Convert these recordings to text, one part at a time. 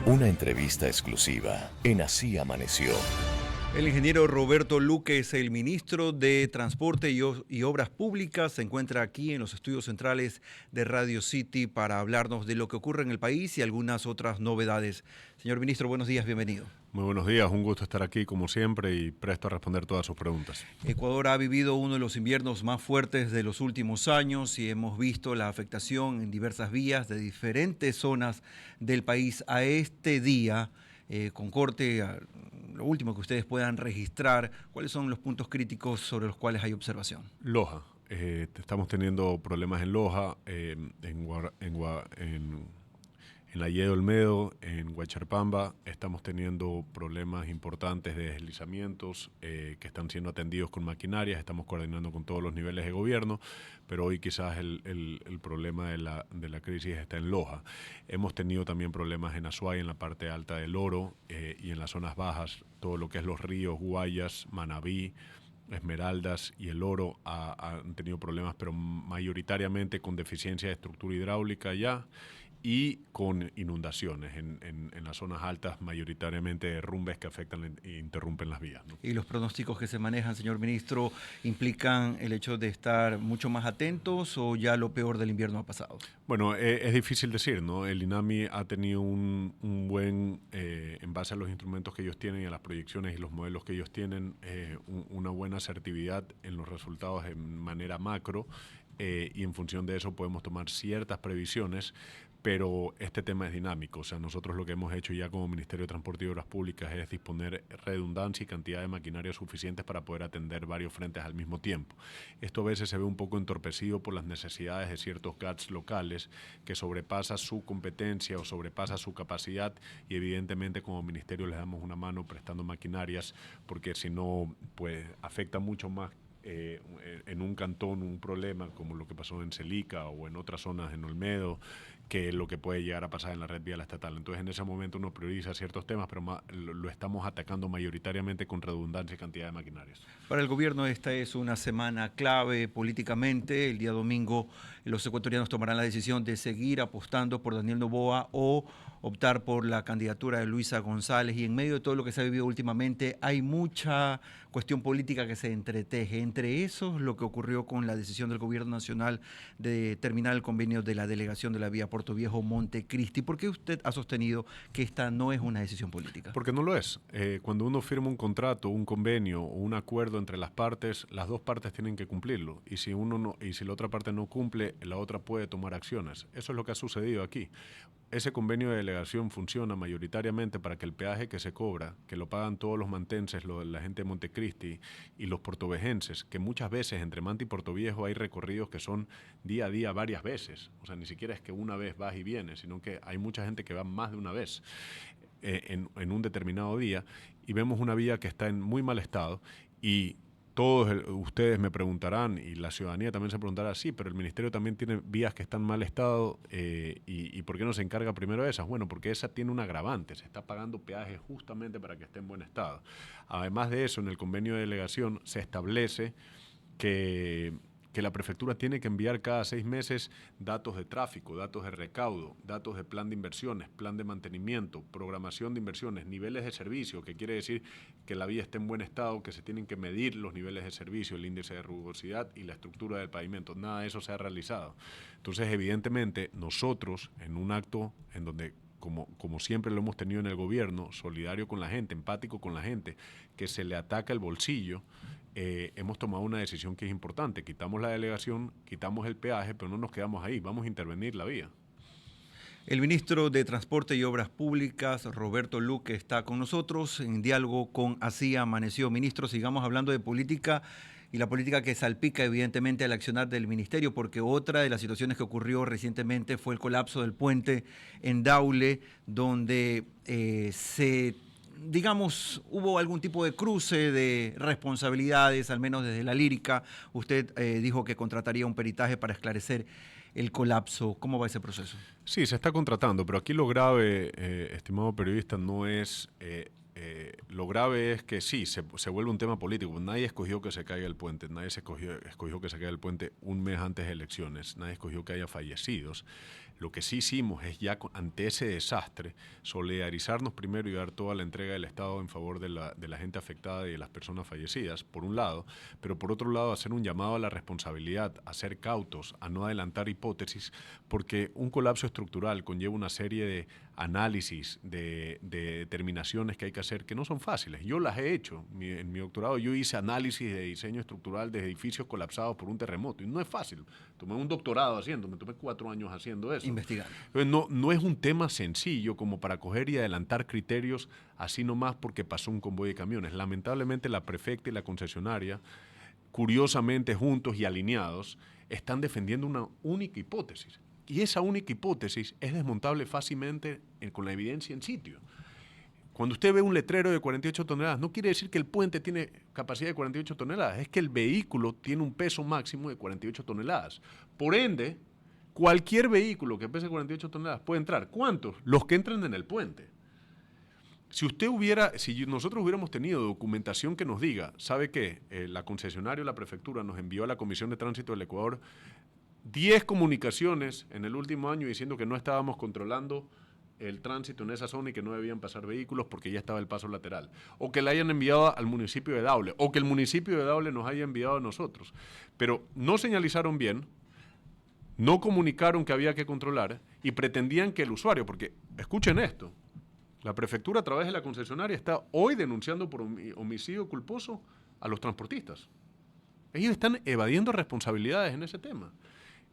Una entrevista exclusiva en Así Amaneció. El ingeniero Roberto Luque es el ministro de Transporte y Obras Públicas. Se encuentra aquí en los estudios centrales de Radio City para hablarnos de lo que ocurre en el país y algunas otras novedades. Señor ministro, buenos días, bienvenido. Muy buenos días, un gusto estar aquí como siempre y presto a responder todas sus preguntas. Ecuador ha vivido uno de los inviernos más fuertes de los últimos años y hemos visto la afectación en diversas vías de diferentes zonas del país. A este día, con corte a lo último que ustedes puedan registrar, ¿cuáles son los puntos críticos sobre los cuales hay observación? Loja. Estamos teniendo problemas en Loja, en la Yedo Olmedo, en Guacharpamba. Estamos teniendo problemas importantes de deslizamientos que están siendo atendidos con maquinarias. Estamos coordinando con todos los niveles de gobierno, pero hoy quizás el problema de la crisis está en Loja. Hemos tenido también problemas en Azuay, en la parte alta del Oro, y en las zonas bajas, todo lo que es los ríos, Guayas, Manabí, Esmeraldas y el Oro han tenido problemas, pero mayoritariamente con deficiencia de estructura hidráulica ya y con inundaciones en las zonas altas, mayoritariamente derrumbes que afectan e interrumpen las vías, ¿no? Y los pronósticos que se manejan, señor ministro, ¿implican el hecho de estar mucho más atentos o ya lo peor del invierno ha pasado? Bueno, es difícil decir, ¿no? El INAMI ha tenido un buen, en base a los instrumentos que ellos tienen y a las proyecciones y los modelos que ellos tienen, una buena asertividad en los resultados de manera macro, y en función de eso podemos tomar ciertas previsiones, pero este tema es dinámico. O sea, nosotros lo que hemos hecho ya como Ministerio de Transporte y Obras Públicas es disponer redundancia y cantidad de maquinaria suficientes para poder atender varios frentes al mismo tiempo. Esto a veces se ve un poco entorpecido por las necesidades de ciertos GATS locales que sobrepasa su competencia o sobrepasa su capacidad, y evidentemente como Ministerio les damos una mano prestando maquinarias, porque si no, pues afecta mucho más en un cantón un problema como lo que pasó en Celica o en otras zonas en Olmedo, que lo que puede llegar a pasar en la red vial estatal. Entonces en ese momento uno prioriza ciertos temas, pero lo estamos atacando mayoritariamente con redundancia y cantidad de maquinarias. Para el gobierno esta es una semana clave políticamente. El día domingo los ecuatorianos tomarán la decisión de seguir apostando por Daniel Noboa o optar por la candidatura de Luisa González, y en medio de todo lo que se ha vivido últimamente hay mucha cuestión política que se entreteje. Entre esos, lo que ocurrió con la decisión del gobierno nacional de terminar el convenio de la delegación de la vía Puerto Viejo-Montecristi. ¿Por qué usted ha sostenido que esta no es una decisión política? Porque no lo es. Cuando uno firma un contrato, un convenio o un acuerdo entre las partes, las dos partes tienen que cumplirlo. Y si la otra parte no cumple, la otra puede tomar acciones. Eso es lo que ha sucedido aquí. Ese convenio de delegación funciona mayoritariamente para que el peaje que se cobra, que lo pagan todos los mantenses, la gente de Montecristi y los portovejenses, que muchas veces entre Manta y Puerto Viejo hay recorridos que son día a día varias veces. O sea, ni siquiera es que una vez vas y vienes, sino que hay mucha gente que va más de una vez en un determinado día, y vemos una vía que está en muy mal estado, y todos ustedes me preguntarán, y la ciudadanía también se preguntará, sí, pero el ministerio también tiene vías que están en mal estado, y ¿por qué no se encarga primero de esas? Bueno, porque esa tiene un agravante, se está pagando peaje justamente para que esté en buen estado. Además de eso, en el convenio de delegación se establece que la prefectura tiene que enviar cada 6 meses datos de tráfico, datos de recaudo, datos de plan de inversiones, plan de mantenimiento, programación de inversiones, niveles de servicio, que quiere decir que la vía esté en buen estado, que se tienen que medir los niveles de servicio, el índice de rugosidad y la estructura del pavimento. Nada de eso se ha realizado. Entonces, evidentemente, nosotros, en un acto en donde como siempre lo hemos tenido en el gobierno, solidario con la gente, empático con la gente, que se le ataca el bolsillo, hemos tomado una decisión que es importante. Quitamos la delegación, quitamos el peaje, pero no nos quedamos ahí, vamos a intervenir la vía. El ministro de Transporte y Obras Públicas, Roberto Luque, está con nosotros en diálogo con Así Amaneció. Ministro, sigamos hablando de política y la política que salpica evidentemente al accionar del ministerio, porque otra de las situaciones que ocurrió recientemente fue el colapso del puente en Daule, donde hubo algún tipo de cruce de responsabilidades, al menos desde la lírica. Usted dijo que contrataría un peritaje para esclarecer el colapso. ¿Cómo va ese proceso? Sí, se está contratando, pero aquí lo grave, estimado periodista, no es... lo grave es que sí, se vuelve un tema político. Nadie escogió que se caiga el puente, nadie escogió que se caiga el puente un mes antes de elecciones, nadie escogió que haya fallecidos. Lo que sí hicimos es ya ante ese desastre solidarizarnos primero y dar toda la entrega del Estado en favor de la gente afectada y de las personas fallecidas, por un lado, pero por otro lado hacer un llamado a la responsabilidad, a ser cautos, a no adelantar hipótesis, porque un colapso estructural conlleva una serie de análisis, de determinaciones que hay que hacer que no son fáciles. Yo las he hecho. En mi doctorado yo hice análisis de diseño estructural de edificios colapsados por un terremoto y no es fácil. Tomé un doctorado me tomé 4 años haciendo eso. Investigando. No es un tema sencillo como para coger y adelantar criterios así nomás porque pasó un convoy de camiones. Lamentablemente la prefecta y la concesionaria, curiosamente juntos y alineados, están defendiendo una única hipótesis. Y esa única hipótesis es desmontable fácilmente con la evidencia en sitio. Cuando usted ve un letrero de 48 toneladas, no quiere decir que el puente tiene capacidad de 48 toneladas, es que el vehículo tiene un peso máximo de 48 toneladas. Por ende, cualquier vehículo que pese 48 toneladas puede entrar. ¿Cuántos? Los que entran en el puente. Si nosotros hubiéramos tenido documentación que nos diga, ¿sabe qué? La concesionaria o la prefectura nos envió a la Comisión de Tránsito del Ecuador 10 comunicaciones en el último año diciendo que no estábamos controlando el tránsito en esa zona y que no debían pasar vehículos porque ya estaba el paso lateral, o que la hayan enviado al municipio de Daule, o que el municipio de Daule nos haya enviado a nosotros, pero no señalizaron bien, no comunicaron que había que controlar y pretendían que el usuario, porque escuchen esto, la prefectura a través de la concesionaria está hoy denunciando por homicidio culposo a los transportistas. Ellos están evadiendo responsabilidades en ese tema.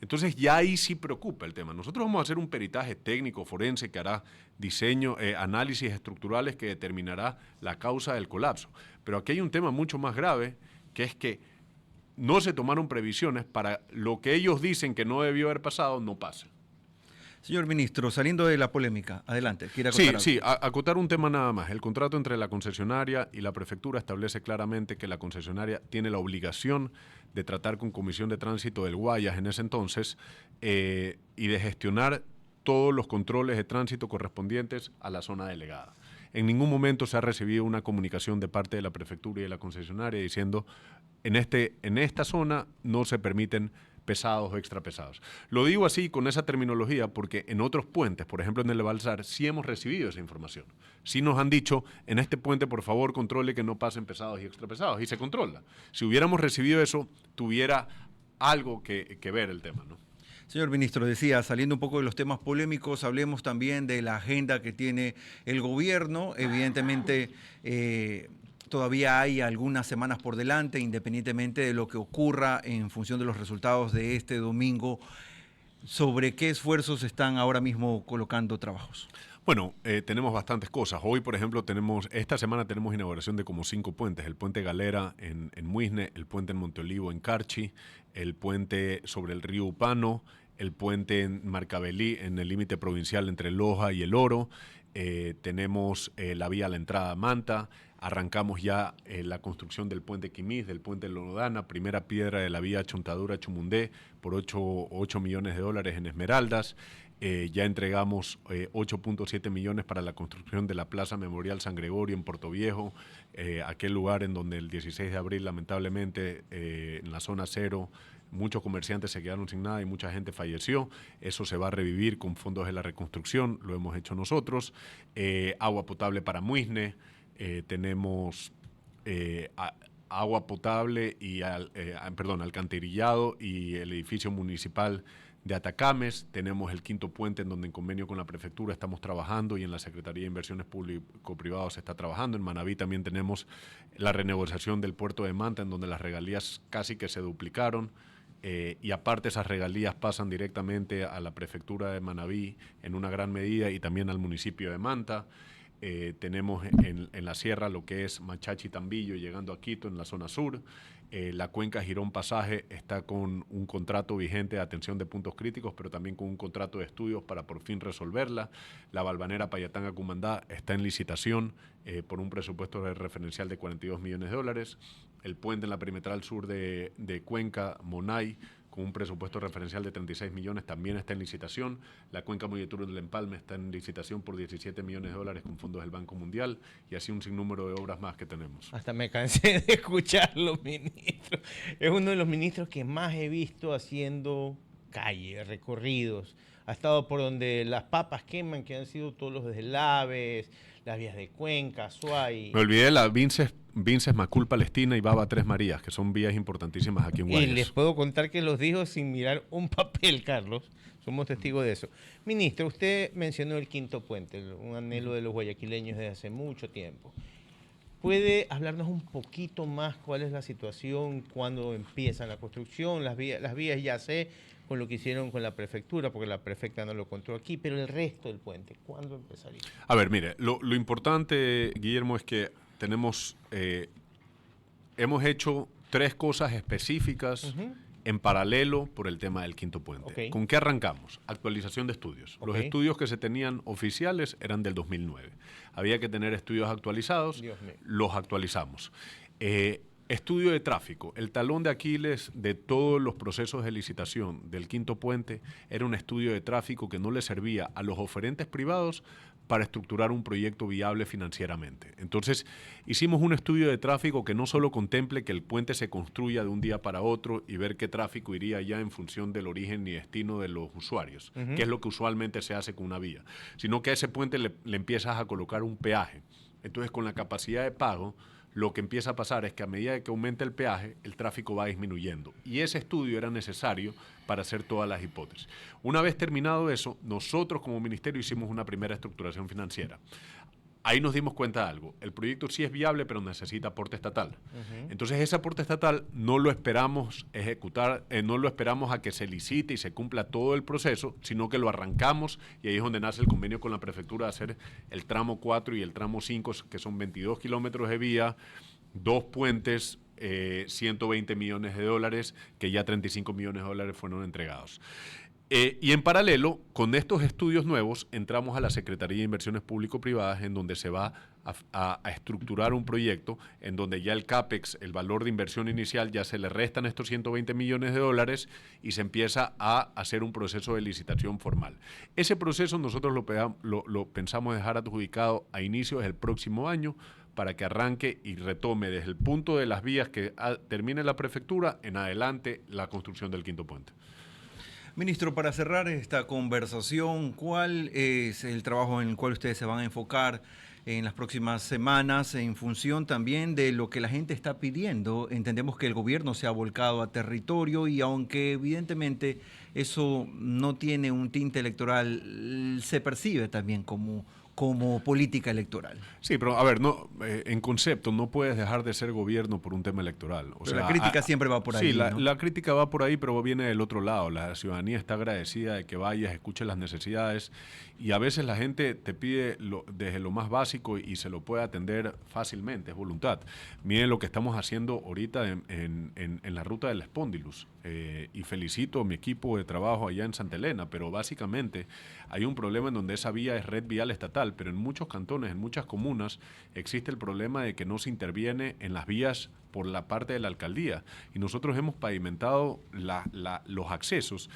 Entonces ya ahí sí preocupa el tema. Nosotros vamos a hacer un peritaje técnico forense que hará análisis estructurales que determinará la causa del colapso. Pero aquí hay un tema mucho más grave, que es que no se tomaron previsiones para lo que ellos dicen que no debió haber pasado, no pase. Señor ministro, saliendo de la polémica, adelante. ¿Quiere acotar algo? Sí, acotar un tema nada más. El contrato entre la concesionaria y la prefectura establece claramente que la concesionaria tiene la obligación de tratar con Comisión de Tránsito del Guayas en ese entonces y de gestionar todos los controles de tránsito correspondientes a la zona delegada. En ningún momento se ha recibido una comunicación de parte de la prefectura y de la concesionaria diciendo en esta zona no se permiten pesados o extrapesados. Lo digo así con esa terminología porque en otros puentes, por ejemplo en el de Balsar, sí hemos recibido esa información. Sí nos han dicho, en este puente por favor controle que no pasen pesados y extrapesados, y se controla. Si hubiéramos recibido eso, tuviera algo que ver el tema, ¿no? Señor ministro, decía, saliendo un poco de los temas polémicos, hablemos también de la agenda que tiene el gobierno. Evidentemente, todavía hay algunas semanas por delante, independientemente de lo que ocurra en función de los resultados de este domingo. ¿Sobre qué esfuerzos están ahora mismo colocando trabajos? Bueno, tenemos bastantes cosas. Hoy, por ejemplo, esta semana tenemos inauguración de como 5 puentes. El puente Galera en Muisne, el puente en Monteolivo en Carchi, el puente sobre el río Upano, el puente en Marcabelí, en el límite provincial entre Loja y El Oro. Tenemos la vía a la entrada a Manta. Arrancamos ya la construcción del puente Quimís, del puente Lodana, primera piedra de la vía Chontadura-Chumundé por 8 millones de dólares en Esmeraldas. Ya entregamos 8.7 millones para la construcción de la Plaza Memorial San Gregorio en Puerto Viejo, aquel lugar en donde el 16 de abril lamentablemente en la zona cero muchos comerciantes se quedaron sin nada y mucha gente falleció. Eso se va a revivir con fondos de la reconstrucción, lo hemos hecho nosotros. Agua potable para Muisne. Tenemos agua potable y alcantarillado y el edificio municipal de Atacames. Tenemos el 5.º puente en donde en convenio con la prefectura estamos trabajando y en la Secretaría de Inversiones Público-Privadas se está trabajando. En Manabí también tenemos la renegociación del puerto de Manta en donde las regalías casi que se duplicaron. Y aparte esas regalías pasan directamente a la prefectura de Manabí en una gran medida y también al municipio de Manta. Tenemos en la sierra lo que es Machachi Tambillo llegando a Quito en la zona sur. La cuenca Girón Pasaje está con un contrato vigente de atención de puntos críticos, pero también con un contrato de estudios para por fin resolverla. La Valvanera Payatanga-Cumandá está en licitación por un presupuesto referencial de 42 millones de dólares. El puente en la perimetral sur de Cuenca, Monay, con un presupuesto referencial de 36 millones, también está en licitación. La cuenca Molleturo del Empalme está en licitación por 17 millones de dólares con fondos del Banco Mundial y así un sinnúmero de obras más que tenemos. Hasta me cansé de escucharlo, ministro. Es uno de los ministros que más he visto haciendo calles, recorridos, Ha estado por donde las papas queman, que han sido todos los deslaves, las vías de Cuenca, Azuay. Me olvidé de la Vinces Macul Palestina y Baba Tres Marías, que son vías importantísimas aquí en Y Guayas. les puedo contar que los dijo sin mirar un papel, Carlos. Somos testigos de eso. Ministro, usted mencionó el quinto puente, un anhelo de los guayaquileños desde hace mucho tiempo. ¿Puede hablarnos un poquito más cuál es la situación, cuándo empieza la construcción? Las vías ya sé con lo que hicieron con la prefectura, porque la prefecta no lo contó aquí, pero el resto del puente, ¿cuándo empezaría? A ver, mire, lo importante, Guillermo, es que hemos hecho 3 cosas específicas en paralelo por el tema del quinto puente. Okay. ¿Con qué arrancamos? Actualización de estudios. Los Okay. estudios que se tenían oficiales eran del 2009. Había que tener estudios actualizados, Dios mío. los actualizamos. Estudio de tráfico. El talón de Aquiles de todos los procesos de licitación del quinto puente era un estudio de tráfico que no le servía a los oferentes privados para estructurar un proyecto viable financieramente. Entonces, hicimos un estudio de tráfico que no solo contemple que el puente se construya de un día para otro y ver qué tráfico iría ya en función del origen y destino de los usuarios, que es lo que usualmente se hace con una vía, sino que a ese puente le empiezas a colocar un peaje. Entonces, con la capacidad de pago, lo que empieza a pasar es que a medida que aumenta el peaje, el tráfico va disminuyendo. Y ese estudio era necesario para hacer todas las hipótesis. Una vez terminado eso, nosotros como ministerio hicimos una primera estructuración financiera. Ahí nos dimos cuenta de algo. El proyecto sí es viable, pero necesita aporte estatal. Entonces, ese aporte estatal no lo esperamos ejecutar, no lo esperamos a que se licite y se cumpla todo el proceso, sino que lo arrancamos y ahí es donde nace el convenio con la prefectura de hacer el tramo 4 y el tramo 5, que son 22 kilómetros de vía, 2 puentes, 120 millones de dólares, que ya 35 millones de dólares fueron entregados. Y en paralelo, con estos estudios nuevos, entramos a la Secretaría de Inversiones Público-Privadas, en donde se va a estructurar un proyecto en donde ya el CAPEX, el valor de inversión inicial, ya se le restan estos 120 millones de dólares y se empieza a hacer un proceso de licitación formal. Ese proceso nosotros lo pensamos dejar adjudicado a inicios del próximo año para que arranque y retome desde el punto de las vías que termine la prefectura en adelante la construcción del quinto puente. Ministro, para cerrar esta conversación, ¿cuál es el trabajo en el cual ustedes se van a enfocar en las próximas semanas en función también de lo que la gente está pidiendo? Entendemos que el gobierno se ha volcado a territorio y aunque evidentemente eso no tiene un tinte electoral, se percibe también como política electoral. Sí, pero a ver, en concepto no puedes dejar de ser gobierno por un tema electoral. Pero la crítica siempre va por ahí. Sí, ¿no? la crítica va por ahí, pero viene del otro lado. La ciudadanía está agradecida de que vayas, escuches las necesidades y a veces la gente te pide desde lo más básico y se lo puede atender fácilmente, es voluntad. Miren lo que estamos haciendo ahorita en la ruta del Espóndilus y felicito a mi equipo de trabajo allá en Santa Elena, pero básicamente hay un problema en donde esa vía es red vial estatal, pero en muchos cantones, en muchas comunas, existe el problema de que no se interviene en las vías por la parte de la alcaldía. Y nosotros hemos pavimentado los accesos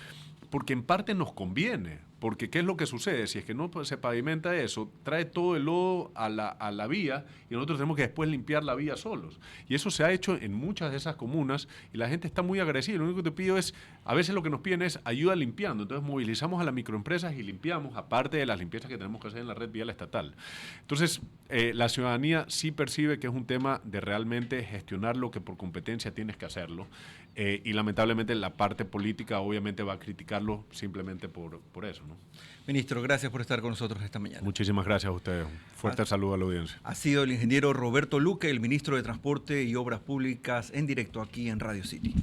porque en parte nos conviene. Porque ¿qué es lo que sucede? Si es que no se pavimenta eso, trae todo el lodo a la vía y nosotros tenemos que después limpiar la vía solos. Y eso se ha hecho en muchas de esas comunas y la gente está muy agradecida. Lo único que te pido es, a veces lo que nos piden es ayuda limpiando. Entonces movilizamos a las microempresas y limpiamos, aparte de las limpiezas que tenemos que hacer en la red vial estatal. Entonces, la ciudadanía sí percibe que es un tema de realmente gestionar lo que por competencia tienes que hacerlo. Y lamentablemente la parte política obviamente va a criticarlo simplemente por eso, ¿no? Ministro, gracias por estar con nosotros esta mañana. Muchísimas gracias a ustedes. Un fuerte saludo a la audiencia. Ha sido el ingeniero Roberto Luque, el ministro de Transporte y Obras Públicas, en directo aquí en Radio City.